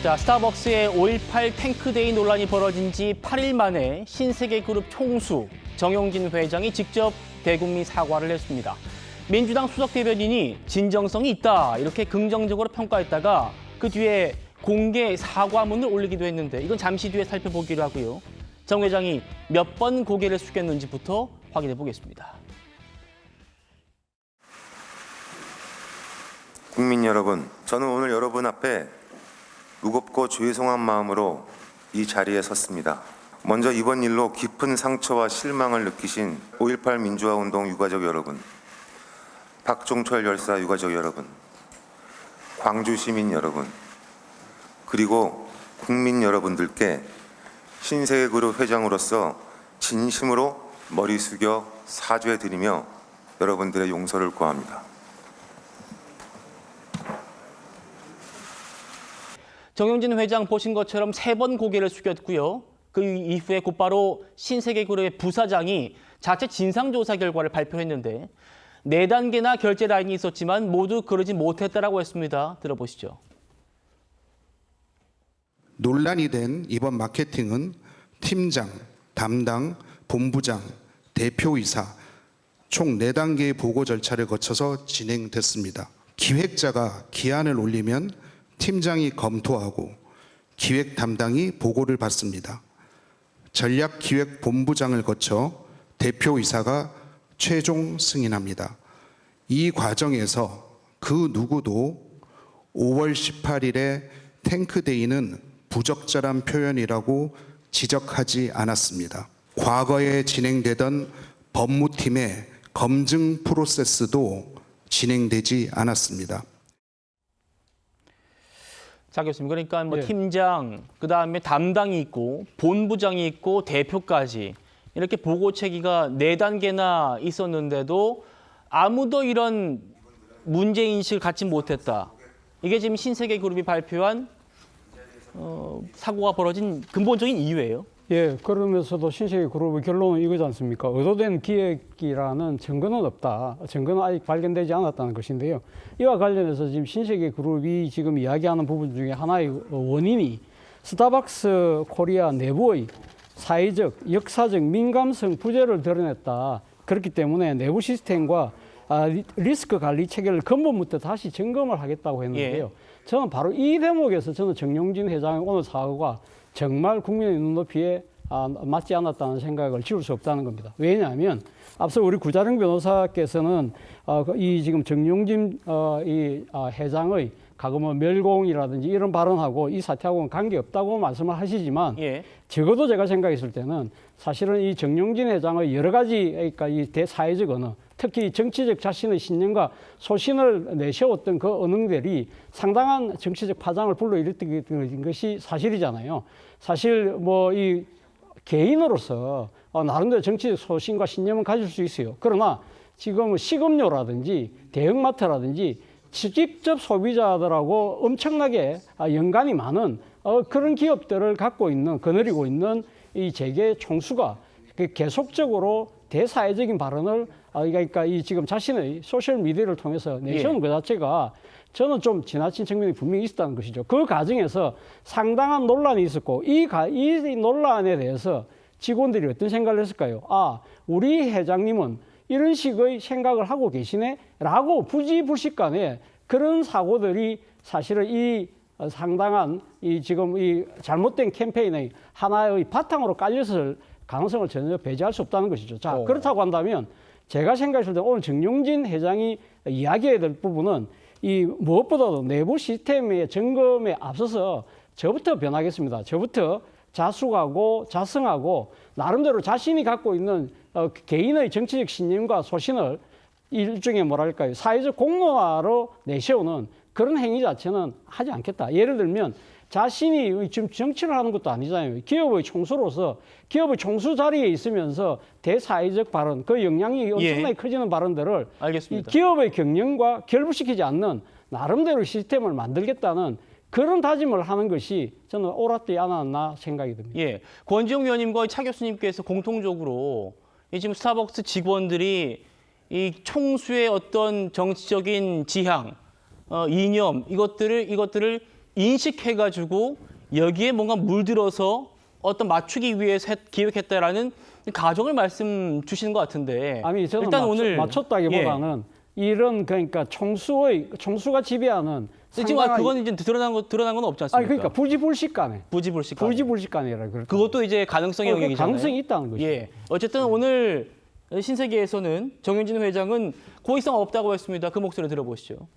자, 스타벅스의 5.18 탱크데이 논란이 벌어진 지 8일 만에 신세계그룹 총수 정용진 회장이 직접 대국민 사과를 했습니다. 민주당 수석 대변인이 진정성이 있다 이렇게 긍정적으로 평가했다가 그 뒤에 공개 사과문을 올리기도 했는데 이건 잠시 뒤에 살펴보기로 하고요. 정 회장이 몇 번 고개를 숙였는지부터 확인해 보겠습니다. 국민 여러분, 저는 오늘 여러분 앞에 무겁고 죄송한 마음으로 이 자리에 섰습니다. 먼저 이번 일로 깊은 상처와 실망을 느끼신 5.18 민주화운동 유가족 여러분, 박종철 열사 유가족 여러분, 광주 시민 여러분, 그리고 국민 여러분들께 신세계그룹 회장으로서 진심으로 머리 숙여 사죄드리며 여러분들의 용서를 구합니다. 정용진 회장 보신 것처럼 3번 고개를 숙였고요. 그 이후에 곧바로 신세계그룹의 부사장이 자체 진상조사 결과를 발표했는데 4단계나 결제 라인이 있었지만 모두 그러지 못했다라고 했습니다. 들어보시죠. 논란이 된 이번 마케팅은 팀장, 담당, 본부장, 대표이사 총 4단계의 보고 절차를 거쳐서 진행됐습니다. 기획자가 기한을 올리면 팀장이 검토하고 기획 담당이 보고를 받습니다. 전략기획본부장을 거쳐 대표이사가 최종 승인합니다. 이 과정에서 그 누구도 5월 18일에 탱크데이는 부적절한 표현이라고 지적하지 않았습니다. 과거에 진행되던 법무팀의 검증 프로세스도 진행되지 않았습니다. 자, 교수님. 그러니까 뭐 팀장, 그다음에 담당이 있고 본부장이 있고 대표까지 이렇게 보고 체계가 4단계나 있었는데도 아무도 이런 문제 인식을 갖지 못했다. 이게 지금 신세계그룹이 발표한 사고가 벌어진 근본적인 이유예요. 예, 그러면서도 신세계그룹의 결론은 이거지 않습니까? 의도된 기획이라는 증거는 없다. 증거는 아직 발견되지 않았다는 것인데요. 이와 관련해서 지금 신세계그룹이 지금 이야기하는 부분 중에 하나의 원인이 스타벅스 코리아 내부의 사회적, 역사적 민감성 부재를 드러냈다. 그렇기 때문에 내부 시스템과 리스크 관리 체계를 근본부터 다시 점검을 하겠다고 했는데요. 저는 바로 이 대목에서 저는 정용진 회장의 오늘 사과가 정말 국민의 눈높이에 맞지 않았다는 생각을 지울 수 없다는 겁니다. 왜냐하면 앞서 우리 구자령 변호사께서는 이 지금 정용진 회장의 과거 뭐 멸공이라든지 이런 발언하고 이 사태하고는 관계없다고 말씀을 하시지만 적어도 제가 생각했을 때는 사실은 이 정용진 회장의 여러 가지 그러니까 이 대사회적 언어, 특히 정치적 자신의 신념과 소신을 내세웠던 그 언어들이 상당한 정치적 파장을 불러일으킨 것이 사실이잖아요. 사실 뭐 이 개인으로서 나름대로 정치적 소신과 신념은 가질 수 있어요. 그러나 지금 식음료라든지 대형마트라든지 직접 소비자들하고 엄청나게 연관이 많은 그런 기업들을 갖고 있는, 거느리고 있는 이 재계 총수가 계속적으로 대사회적인 발언을 그러니까 이 지금 자신의 소셜 미디어를 통해서 내세우는 그 자체가 저는 좀 지나친 측면이 분명히 있었다는 것이죠. 그 과정에서 상당한 논란이 있었고 이 논란에 대해서 직원들이 어떤 생각을 했을까요? 우리 회장님은 이런 식의 생각을 하고 계시네? 라고 부지불식간에 그런 사고들이 사실은 이 상당한 이 지금 이 잘못된 캠페인의 하나의 바탕으로 깔렸을 가능성을 전혀 배제할 수 없다는 것이죠. 자, 그렇다고 한다면 제가 생각했을 때 오늘 정용진 회장이 이야기해야 될 부분은 이 무엇보다도 내부 시스템의 점검에 앞서서 저부터 변하겠습니다. 저부터 자숙하고 자성하고 나름대로 자신이 갖고 있는 개인의 정치적 신념과 소신을 일종의 뭐랄까요, 사회적 공론화로 내세우는 그런 행위 자체는 하지 않겠다. 예를 들면 자신이 지금 정치를 하는 것도 아니잖아요. 기업의 총수로서 기업의 총수 자리에 있으면서 대사회적 발언, 그 영향이 엄청나게 커지는 발언들을 이 기업의 경영과 결부시키지 않는 나름대로 시스템을 만들겠다는 그런 다짐을 하는 것이 저는 옳았지 않았나 생각이 듭니다. 권지용 위원님과 차 교수님께서 공통적으로 지금 스타벅스 직원들이 이 총수의 어떤 정치적인 지향, 이념 이것들을 인식해가지고 여기에 뭔가 물들어서 어떤 맞추기 위해서 기획했다라는 가정을 말씀 주시는 것 같은데. 아니 저는 일단 오늘 맞췄다기보다는 이런 그러니까 총수가 지배하는 지금 그건 이제 드러난 건 없지 않습니까? 아니 그러니까 부지불식간에 부지불식간. 부지불식간이라 그럴 그것도 이제 가능성의 영역이잖아요. 가능성이 있다는 거죠. 예. 어쨌든 오늘 신세계에서는 정영진 회장은 고의성 없다고 했습니다. 그 목소리 들어보시죠.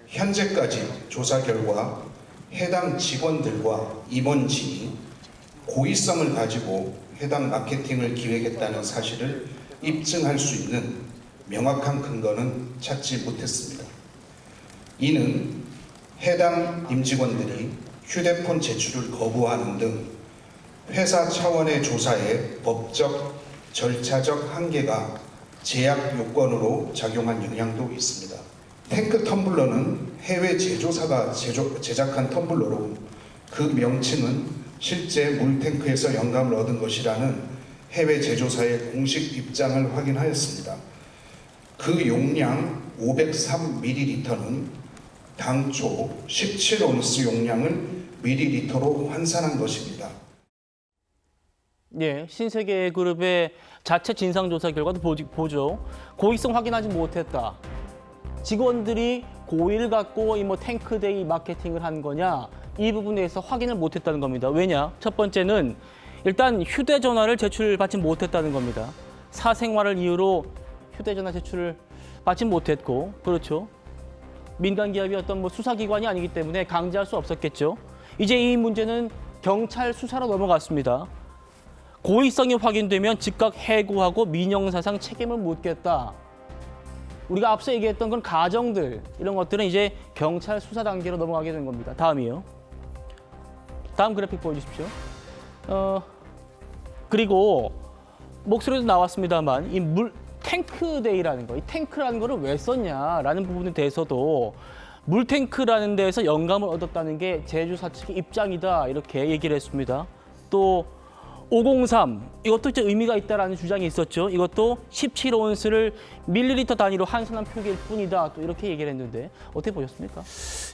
현재까지 조사 결과 해당 직원들과 임원진이 고의성을 가지고 해당 마케팅을 기획했다는 사실을 입증할 수 있는 명확한 근거는 찾지 못했습니다. 이는 해당 임직원들이 휴대폰 제출을 거부하는 등 회사 차원의 조사에 법적, 절차적 한계가 제약 요건으로 작용한 영향도 있습니다. 탱크 텀블러는 해외 제조사가 제작한 텀블러로 그 명칭은 실제 물탱크에서 영감을 얻은 것이라는 해외 제조사의 공식 입장을 확인하였습니다. 그 용량 503ml는 당초 17온스 용량을 밀리리터로 환산한 것입니다. 예, 신세계그룹의 자체 진상조사 결과도 보죠. 고의성 확인하지 못했다. 직원들이 고의를 갖고 이 탱크데이 마케팅을 한 거냐, 이 부분에서 확인을 못했다는 겁니다. 왜냐? 첫 번째는 일단 휴대전화를 제출받지 못했다는 겁니다. 사생활을 이유로 휴대전화 제출을 받지 못했고, 그렇죠. 민간 기업이 어떤 수사기관이 아니기 때문에 강제할 수 없었겠죠. 이제 이 문제는 경찰 수사로 넘어갔습니다. 고의성이 확인되면 즉각 해고하고 민형사상 책임을 묻겠다. 우리가 앞서 얘기했던 그런 가정들, 이런 것들은 이제 경찰 수사 단계로 넘어가게 된 겁니다. 다음이요. 다음 그래픽 보여주십시오. 그리고 목소리도 나왔습니다만 이 탱크데이라는 거, 이 탱크라는 거를 왜 썼냐라는 부분에 대해서도 물탱크라는 데에서 영감을 얻었다는 게 제조사 측의 입장이다, 이렇게 얘기를 했습니다. 또 503, 이것도 이제 의미가 있다라는 주장이 있었죠. 이것도 17온스를 밀리리터 단위로 환산한 표기일 뿐이다, 또 이렇게 얘기를 했는데 어떻게 보셨습니까?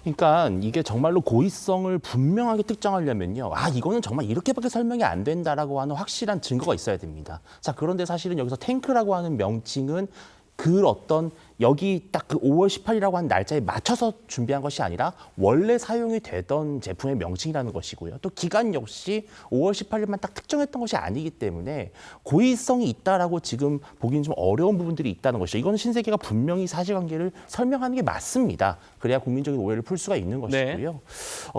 그러니까 이게 정말로 고의성을 분명하게 특정하려면요. 이거는 정말 이렇게밖에 설명이 안 된다라고 하는 확실한 증거가 있어야 됩니다. 자, 그런데 사실은 여기서 탱크라고 하는 명칭은 그 어떤 여기 딱 그 5월 18일이라고 하는 날짜에 맞춰서 준비한 것이 아니라 원래 사용이 되던 제품의 명칭이라는 것이고요. 또 기간 역시 5월 18일만 딱 특정했던 것이 아니기 때문에 고의성이 있다라고 지금 보기는 좀 어려운 부분들이 있다는 것이죠. 이거는 신세계가 분명히 사실관계를 설명하는 게 맞습니다. 그래야 국민적인 오해를 풀 수가 있는 것이고요.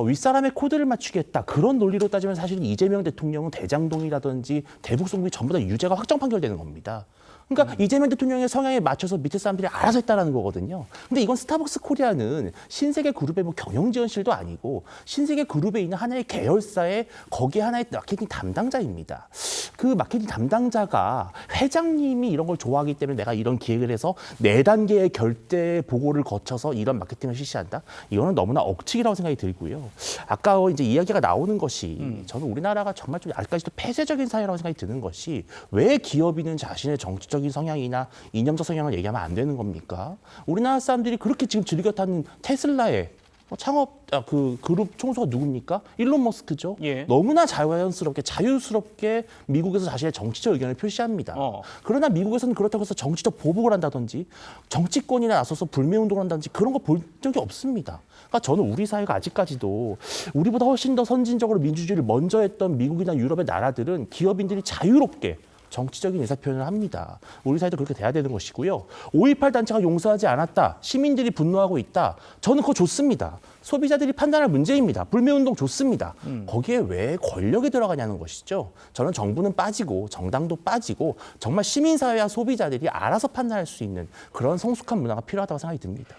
윗사람의 코드를 맞추겠다. 그런 논리로 따지면 사실은 이재명 대통령은 대장동이라든지 대북송비 전부 다 유죄가 확정 판결되는 겁니다. 그러니까 이재명 대통령의 성향에 맞춰서 밑에 사람들이 알아서 했다라는 거거든요. 근데 이건 스타벅스 코리아는 신세계 그룹의 경영지원실도 아니고 신세계 그룹에 있는 하나의 계열사의 거기에 하나의 마케팅 담당자입니다. 그 마케팅 담당자가 회장님이 이런 걸 좋아하기 때문에 내가 이런 기획을 해서 4단계의 결대 보고를 거쳐서 이런 마케팅을 실시한다? 이거는 너무나 억측이라고 생각이 들고요. 아까 이제 이야기가 나오는 것이 저는 우리나라가 정말 좀 아직까지도 폐쇄적인 사회라고 생각이 드는 것이 왜 기업인은 자신의 정치적 성향이나 이념적 성향을 얘기하면 안 되는 겁니까? 우리나라 사람들이 그렇게 지금 즐겨 타는 테슬라의 창업 그 그룹 총수가 누굽니까? 일론 머스크죠. 예. 너무나 자유스럽게 미국에서 자신의 정치적 의견을 표시합니다. 그러나 미국에서는 그렇다고 해서 정치적 보복을 한다든지 정치권이나 나서서 불매운동을 한다든지 그런 거 볼 적이 없습니다. 그러니까 저는 우리 사회가 아직까지도 우리보다 훨씬 더 선진적으로 민주주의를 먼저 했던 미국이나 유럽의 나라들은 기업인들이 자유롭게 정치적인 의사표현을 합니다. 우리 사회도 그렇게 돼야 되는 것이고요. 5.18 단체가 용서하지 않았다. 시민들이 분노하고 있다. 저는 그거 좋습니다. 소비자들이 판단할 문제입니다. 불매운동 좋습니다. 거기에 왜 권력이 들어가냐는 것이죠. 저는 정부는 빠지고 정당도 빠지고 정말 시민사회와 소비자들이 알아서 판단할 수 있는 그런 성숙한 문화가 필요하다고 생각이 듭니다.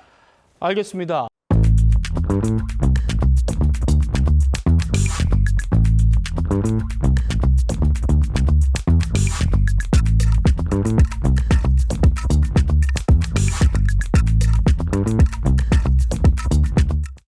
알겠습니다.